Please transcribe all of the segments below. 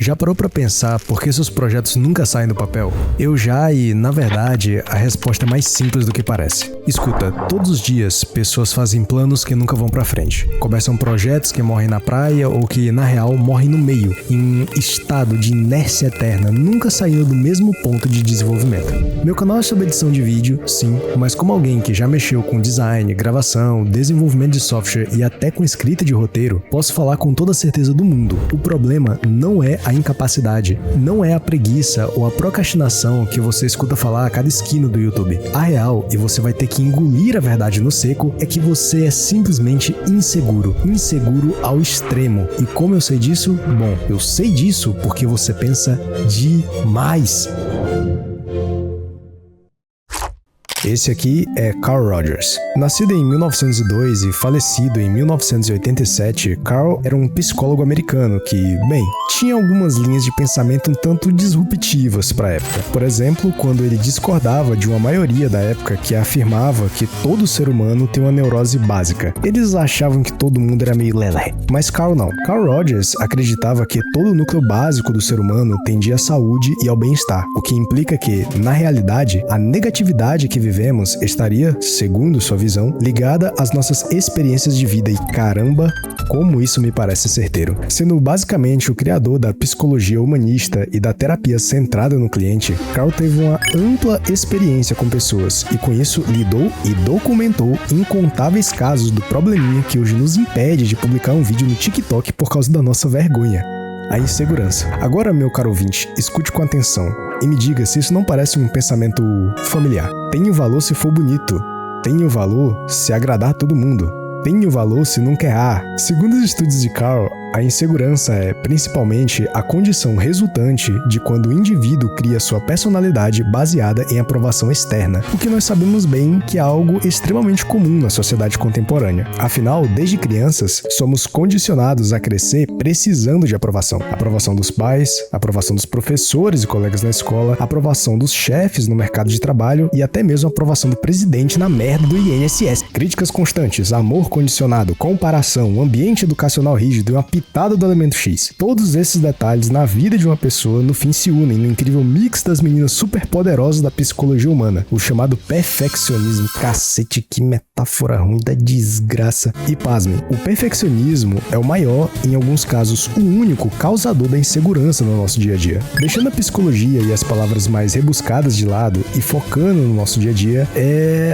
Já parou pra pensar por que seus projetos nunca saem do papel? Eu já e, na verdade, a resposta é mais simples do que parece. Escuta, todos os dias pessoas fazem planos que nunca vão pra frente. Começam projetos que morrem na praia ou que, na real, morrem no meio, em um estado de inércia eterna, nunca saindo do mesmo ponto de desenvolvimento. Meu canal é sobre edição de vídeo, sim, mas como alguém que já mexeu com design, gravação, desenvolvimento de software e até com escrita de roteiro, posso falar com toda a certeza do mundo. O problema não é a incapacidade, não é a preguiça ou a procrastinação que você escuta falar a cada esquina do YouTube. A real, e você vai ter que engolir a verdade no seco, é que você é simplesmente inseguro. Inseguro ao extremo. E como eu sei disso? Bom, eu sei disso porque você pensa demais. Esse aqui é Carl Rogers. Nascido em 1902 e falecido em 1987, Carl era um psicólogo americano que, bem, tinha algumas linhas de pensamento um tanto disruptivas para a época. Por exemplo, quando ele discordava de uma maioria da época que afirmava que todo ser humano tem uma neurose básica. Eles achavam que todo mundo era meio lelé. Mas Carl não. Carl Rogers acreditava que todo o núcleo básico do ser humano tendia à saúde e ao bem-estar, o que implica que, na realidade, a negatividade que vivemos estaria, segundo sua visão, ligada às nossas experiências de vida e caramba, como isso me parece certeiro. Sendo basicamente o criador da psicologia humanista e da terapia centrada no cliente, Carl teve uma ampla experiência com pessoas e com isso lidou e documentou incontáveis casos do probleminha que hoje nos impede de publicar um vídeo no TikTok por causa da nossa vergonha. A insegurança. Agora, meu caro ouvinte, escute com atenção e me diga se isso não parece um pensamento familiar. Tem o valor se for bonito. Tem o valor se agradar todo mundo. Tem o valor se nunca errar. Segundo os estudos de Carl, a insegurança é, principalmente, a condição resultante de quando o indivíduo cria sua personalidade baseada em aprovação externa, o que nós sabemos bem que é algo extremamente comum na sociedade contemporânea. Afinal, desde crianças, somos condicionados a crescer precisando de aprovação. Aprovação dos pais, aprovação dos professores e colegas na escola, aprovação dos chefes no mercado de trabalho e até mesmo aprovação do presidente na merda do INSS. Críticas constantes, amor condicionado, comparação, um ambiente educacional rígido e uma pitada do elemento X. Todos esses detalhes na vida de uma pessoa no fim se unem no incrível mix das meninas superpoderosas da psicologia humana, o chamado perfeccionismo. Cacete, que metáfora ruim da desgraça. E pasmem, o perfeccionismo é o maior, em alguns casos o único, causador da insegurança no nosso dia a dia. Deixando a psicologia e as palavras mais rebuscadas de lado e focando no nosso dia a dia,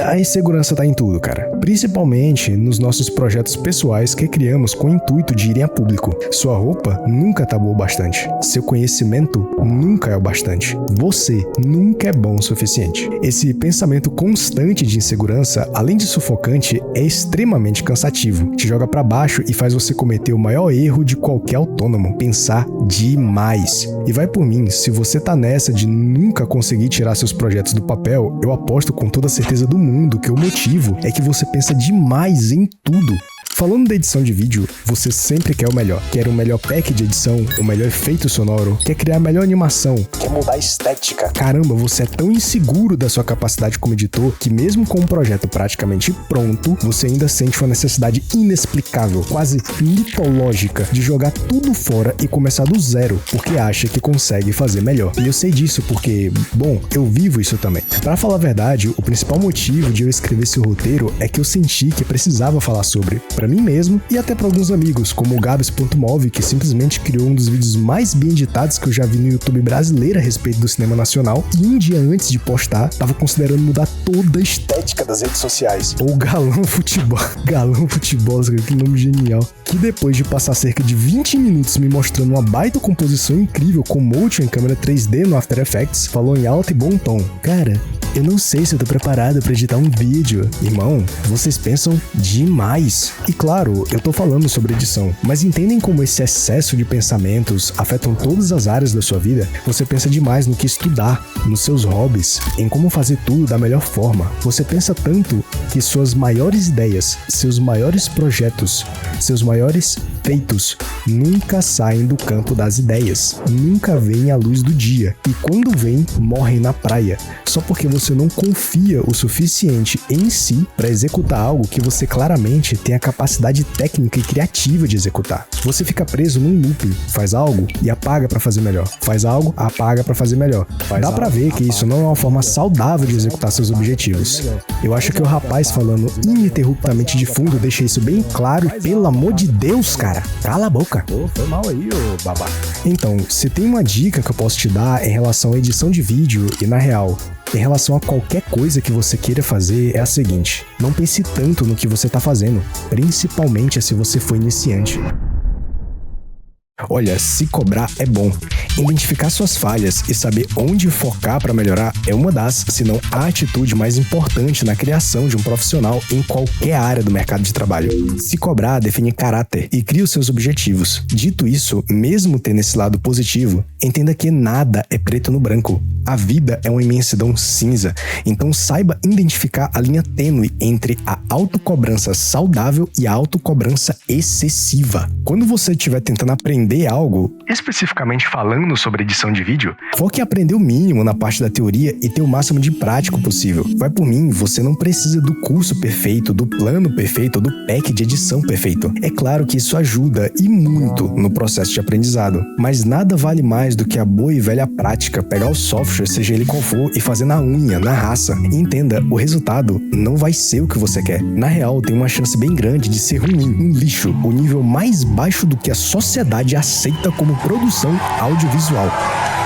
a insegurança tá em tudo, cara. Principalmente nos nossos projetos pessoais que criamos com o intuito de irem a público. Sua roupa nunca tá boa o bastante. Seu conhecimento nunca é o bastante. Você nunca é bom o suficiente. Esse pensamento constante de insegurança, além de sufocante, é extremamente cansativo. Te joga pra baixo e faz você cometer o maior erro de qualquer autônomo: pensar demais. E vai por mim, se você tá nessa de nunca conseguir tirar seus projetos do papel, eu aposto com toda a certeza do mundo que o motivo é que você pensa demais em tudo. Falando da edição de vídeo, você sempre quer o melhor. Quer o melhor pack de edição, o melhor efeito sonoro, quer criar a melhor animação, quer mudar a estética. Caramba, você é tão inseguro da sua capacidade como editor que mesmo com um projeto praticamente pronto, você ainda sente uma necessidade inexplicável, quase mitológica, de jogar tudo fora e começar do zero, porque acha que consegue fazer melhor. E eu sei disso porque, bom, eu vivo isso também. Pra falar a verdade, o principal motivo de eu escrever esse roteiro é que eu senti que precisava falar sobre, pra mim mesmo e até pra alguns amigos, como o Gabs.mov, que simplesmente criou um dos vídeos mais bem editados que eu já vi no YouTube brasileiro a respeito do cinema nacional, e um dia antes de postar, tava considerando mudar toda a estética das redes sociais. Ou Galão Futebol, que nome genial, que depois de passar cerca de 20 minutos me mostrando uma baita composição incrível com motion em câmera 3D no After Effects, falou em alto e bom tom: cara, eu não sei se eu tô preparado pra editar um vídeo. Irmão, vocês pensam demais. E claro, eu tô falando sobre edição, mas entendem como esse excesso de pensamentos afetam todas as áreas da sua vida? Você pensa demais no que estudar, nos seus hobbies, em como fazer tudo da melhor forma. Você pensa tanto que suas maiores ideias, seus maiores projetos, seus maiores feitos nunca saem do campo das ideias, nunca vêm à luz do dia, e quando vêm, morrem na praia, só porque você você não confia o suficiente em si para executar algo que você claramente tem a capacidade técnica e criativa de executar. Você fica preso num loop, faz algo e apaga para fazer melhor. Faz algo, apaga para fazer melhor. Dá para ver que isso não é uma forma saudável de executar seus objetivos. Eu acho que o rapaz falando ininterruptamente de fundo deixa isso bem claro e, pelo amor de Deus, cara, cala a boca. Pô, foi mal aí, ô babaca. Então, se tem uma dica que eu posso te dar em relação à edição de vídeo e, na real, em relação a qualquer coisa que você queira fazer, é a seguinte: não pense tanto no que você tá fazendo, principalmente se você for iniciante. Olha, se cobrar é bom. Identificar suas falhas e saber onde focar para melhorar é uma das, se não a atitude mais importante na criação de um profissional em qualquer área do mercado de trabalho. Se cobrar define caráter e cria os seus objetivos. Dito isso, mesmo tendo esse lado positivo, entenda que nada é preto no branco. A vida é uma imensidão cinza, então saiba identificar a linha tênue entre a autocobrança saudável e a autocobrança excessiva. Quando você estiver tentando aprender algo, especificamente falando sobre edição de vídeo, foque em aprender o mínimo na parte da teoria e ter o máximo de prático possível. Vai por mim, você não precisa do curso perfeito, do plano perfeito ou do pack de edição perfeito. É claro que isso ajuda e muito no processo de aprendizado, mas nada vale mais do que a boa e velha prática, pegar o software, seja ele qual for, e fazer na unha, na raça. E entenda, o resultado não vai ser o que você quer. Na real, tem uma chance bem grande de ser ruim, um lixo, o nível mais baixo do que a sociedade aceita como produção audiovisual.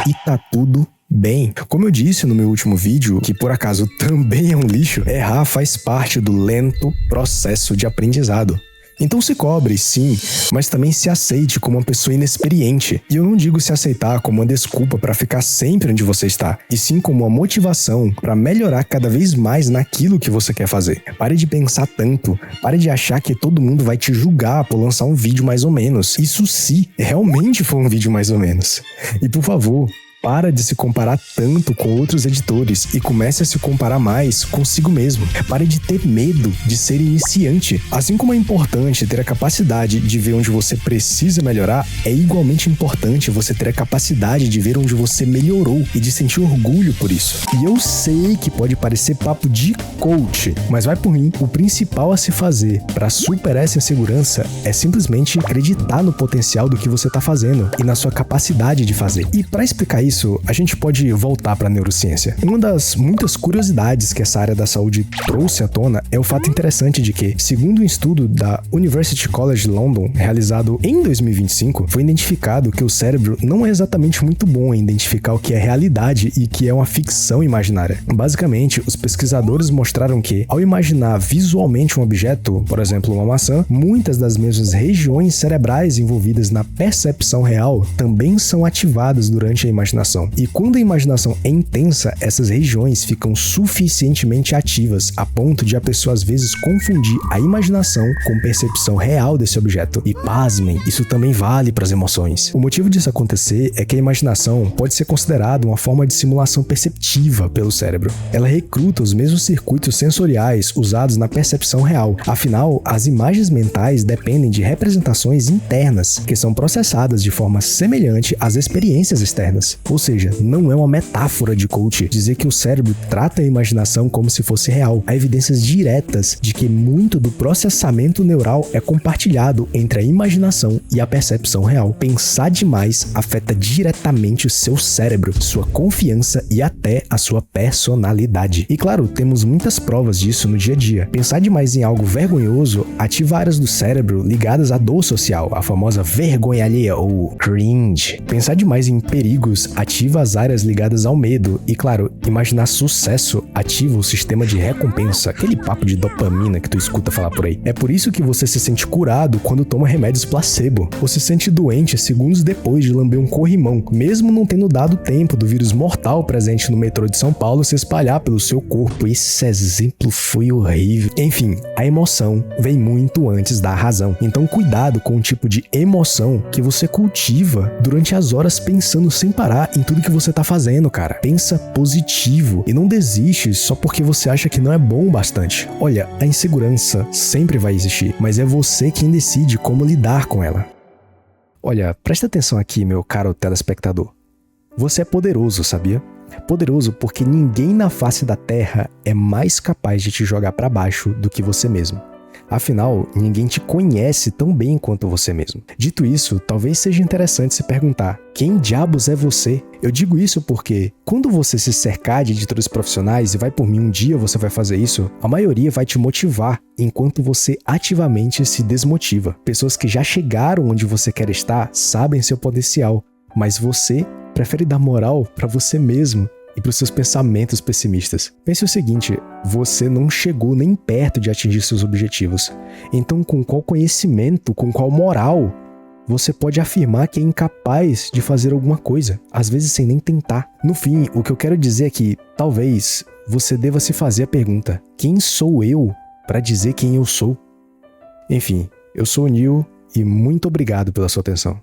E tá tudo bem. Como eu disse no meu último vídeo, que por acaso também é um lixo, errar faz parte do lento processo de aprendizado. Então se cobre, sim, mas também se aceite como uma pessoa inexperiente. E eu não digo se aceitar como uma desculpa para ficar sempre onde você está, e sim como uma motivação para melhorar cada vez mais naquilo que você quer fazer. Pare de pensar tanto, pare de achar que todo mundo vai te julgar por lançar um vídeo mais ou menos. Isso se realmente for um vídeo mais ou menos. E por favor, para de se comparar tanto com outros editores e comece a se comparar mais consigo mesmo. Pare de ter medo de ser iniciante. Assim como é importante ter a capacidade de ver onde você precisa melhorar, é igualmente importante você ter a capacidade de ver onde você melhorou e de sentir orgulho por isso. E eu sei que pode parecer papo de coach, mas vai por mim, o principal a se fazer para superar essa insegurança é simplesmente acreditar no potencial do que você está fazendo e na sua capacidade de fazer. E para explicar isso, a gente pode voltar para a neurociência. Uma das muitas curiosidades que essa área da saúde trouxe à tona é o fato interessante de que, segundo um estudo da University College London, realizado em 2025, foi identificado que o cérebro não é exatamente muito bom em identificar o que é realidade e que é uma ficção imaginária. Basicamente, os pesquisadores mostraram que, ao imaginar visualmente um objeto, por exemplo, uma maçã, muitas das mesmas regiões cerebrais envolvidas na percepção real também são ativadas durante a imaginação. E quando a imaginação é intensa, essas regiões ficam suficientemente ativas a ponto de a pessoa às vezes confundir a imaginação com percepção real desse objeto. E pasmem, isso também vale para as emoções. O motivo disso acontecer é que a imaginação pode ser considerada uma forma de simulação perceptiva pelo cérebro. Ela recruta os mesmos circuitos sensoriais usados na percepção real. Afinal, as imagens mentais dependem de representações internas, que são processadas de forma semelhante às experiências externas. Ou seja, não é uma metáfora de coach dizer que o cérebro trata a imaginação como se fosse real. Há evidências diretas de que muito do processamento neural é compartilhado entre a imaginação e a percepção real. Pensar demais afeta diretamente o seu cérebro, sua confiança e até a sua personalidade. E claro, temos muitas provas disso no dia a dia. Pensar demais em algo vergonhoso ativa áreas do cérebro ligadas à dor social, a famosa vergonha alheia ou cringe. Pensar demais em perigos ativa as áreas ligadas ao medo e, claro, imaginar sucesso ativa o sistema de recompensa, aquele papo de dopamina que tu escuta falar por aí. É por isso que você se sente curado quando toma remédios placebo, ou se sente doente segundos depois de lamber um corrimão, mesmo não tendo dado tempo do vírus mortal presente no metrô de São Paulo se espalhar pelo seu corpo. Esse exemplo foi horrível. Enfim, a emoção vem muito antes da razão, então cuidado com o tipo de emoção que você cultiva durante as horas pensando sem parar em tudo que você tá fazendo, cara. Pensa positivo e não desiste só porque você acha que não é bom o bastante. Olha, a insegurança sempre vai existir, mas é você quem decide como lidar com ela. Olha, presta atenção aqui, meu caro telespectador. Você é poderoso, sabia? Poderoso porque ninguém na face da Terra é mais capaz de te jogar para baixo do que você mesmo. Afinal, ninguém te conhece tão bem quanto você mesmo. Dito isso, talvez seja interessante se perguntar: quem diabos é você? Eu digo isso porque, quando você se cercar de editores profissionais, e vai por mim, um dia você vai fazer isso, a maioria vai te motivar, enquanto você ativamente se desmotiva. Pessoas que já chegaram onde você quer estar sabem seu potencial, mas você prefere dar moral para você mesmo e para os seus pensamentos pessimistas. Pense o seguinte: você não chegou nem perto de atingir seus objetivos. Então, com qual conhecimento, com qual moral, você pode afirmar que é incapaz de fazer alguma coisa, às vezes sem nem tentar? No fim, o que eu quero dizer é que, talvez, você deva se fazer a pergunta: quem sou eu para dizer quem eu sou? Enfim, eu sou o Neil e muito obrigado pela sua atenção.